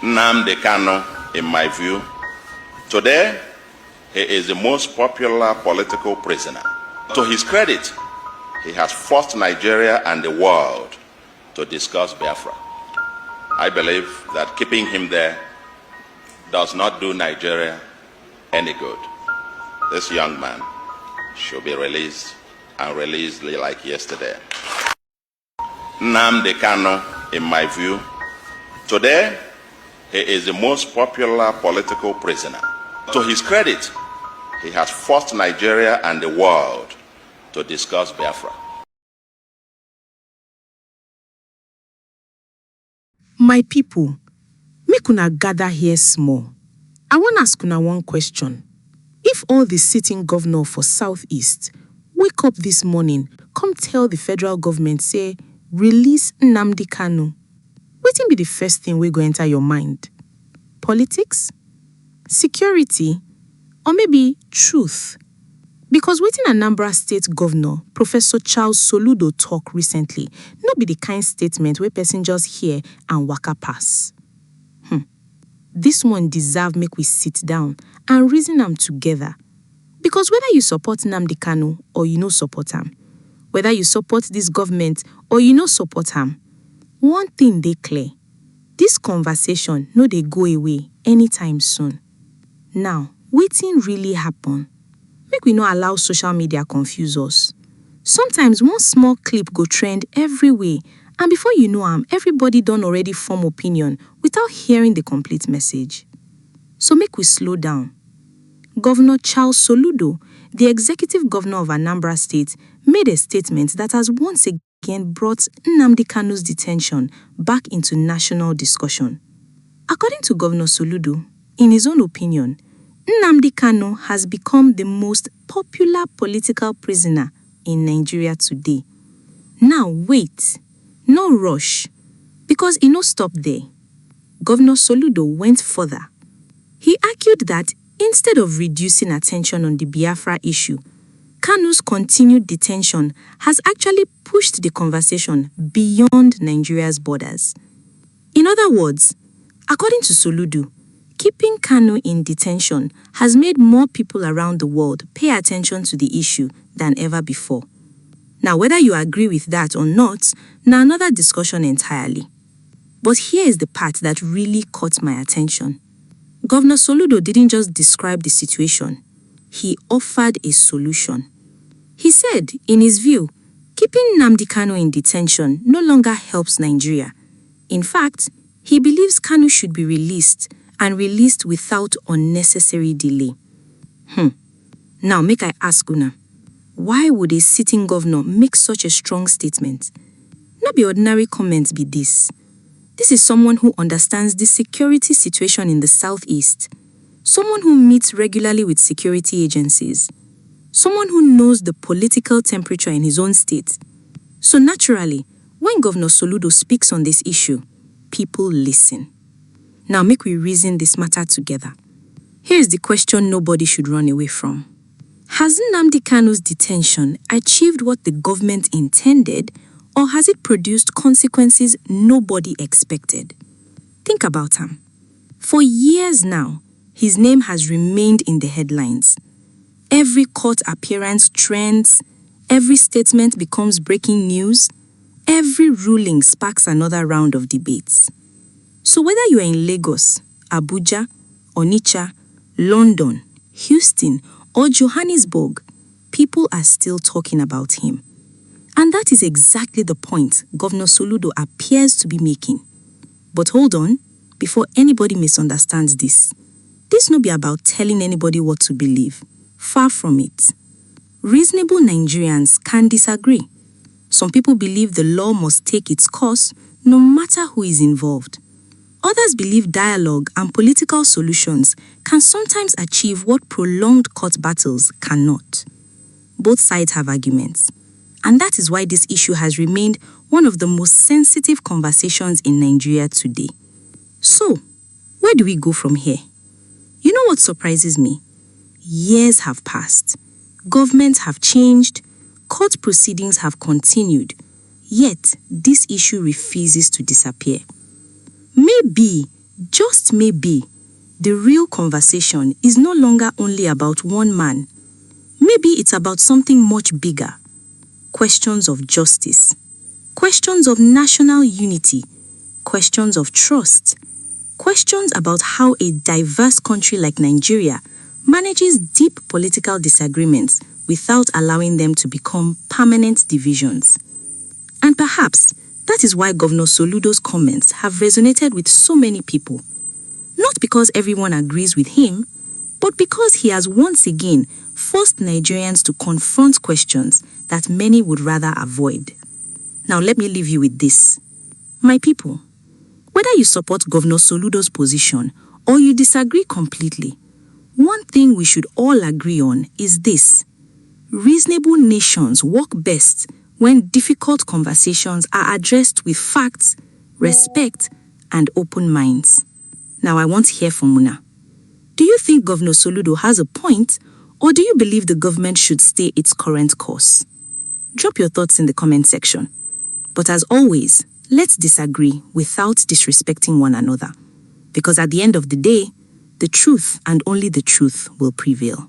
Nnamdi Kanu, in my view. Today, he is the most popular political prisoner. To his credit, he has forced Nigeria and the world to discuss Biafra. I believe that keeping him there does not do Nigeria any good. This young man should be released, and released like yesterday. Nnamdi Kanu, in my view, today he is the most popular political prisoner. To his credit, he has forced Nigeria and the world to discuss Biafra. My people, make una gather here small. I wan ask una one question. If all the sitting governor for Southeast wake up this morning, come tell the federal government, say, release Nnamdi Kanu, wetin be the first thing wey go enter your mind? Politics? Security? Or maybe truth? Because wetin Anambra State Governor Professor Charles Soludo talk recently no be the kind statement wey person just hear and waka pass. This one deserve make we sit down and reason am together. Because whether you support Nnamdi Kanu or you no support am, whether you support this government or you no support am, one thing dey clear. This conversation no dey go away anytime soon. Now, wetin really happen? Make we no allow social media confuse us. Sometimes one small clip go trend everywhere, and before you know am, everybody don already form opinion without hearing the complete message. So make we slow down. Governor Charles Soludo, the executive governor of Anambra State, made a statement that has once again brought Nnamdi Kanu's detention back into national discussion. According to Governor Soludo, in his own opinion, Nnamdi Kanu has become the most popular political prisoner in Nigeria today. Now wait, no rush, because it no stop there. Governor Soludo went further. He argued that instead of reducing attention on the Biafra issue, Kanu's continued detention has actually pushed the conversation beyond Nigeria's borders. In other words, according to Soludo, keeping Kanu in detention has made more people around the world pay attention to the issue than ever before. Now, whether you agree with that or not, now another discussion entirely. But here is the part that really caught my attention. Governor Soludo didn't just describe the situation, he offered a solution. He said, in his view, keeping Nnamdi Kanu in detention no longer helps Nigeria. In fact, he believes Kanu should be released, and released without unnecessary delay. Now make I ask una, why would a sitting governor make such a strong statement? No be ordinary comment be this. This is someone who understands the security situation in the Southeast, someone who meets regularly with security agencies, someone who knows the political temperature in his own state. So naturally, when Governor Soludo speaks on this issue, people listen. Now make we reason this matter together. Here is the question nobody should run away from. Has Nnamdi Kanu's detention achieved what the government intended, or has it produced consequences nobody expected? Think about him. For years now, his name has remained in the headlines. Every court appearance trends, every statement becomes breaking news, every ruling sparks another round of debates. So whether you are in Lagos, Abuja, Onitsha, London, Houston, or Johannesburg, people are still talking about him. And that is exactly the point Governor Soludo appears to be making. But hold on, before anybody misunderstands this. This no be about telling anybody what to believe. Far from it. Reasonable Nigerians can disagree. Some people believe the law must take its course no matter who is involved. Others believe dialogue and political solutions can sometimes achieve what prolonged court battles cannot. Both sides have arguments, and that is why this issue has remained one of the most sensitive conversations in Nigeria today. So, where do we go from here? You know what surprises me? Years have passed, governments have changed, court proceedings have continued, yet this issue refuses to disappear. Maybe just maybe, the real conversation is no longer only about one man. Maybe it's about something much bigger. Questions of justice, questions of national unity, questions of trust, questions about how a diverse country like Nigeria manages deep political disagreements without allowing them to become permanent divisions. And perhaps that is why Governor Soludo's comments have resonated with so many people. Not because everyone agrees with him, but because he has once again forced Nigerians to confront questions that many would rather avoid. Now let me leave you with this. My people, whether you support Governor Soludo's position or you disagree completely, one thing we should all agree on is this: reasonable nations work best when difficult conversations are addressed with facts, respect, and open minds. Now I want to hear from Muna. Do you think Governor Soludo has a point, or do you believe the government should stay its current course? Drop your thoughts in the comment section. But as always, let's disagree without disrespecting one another. Because at the end of the day, the truth and only the truth will prevail.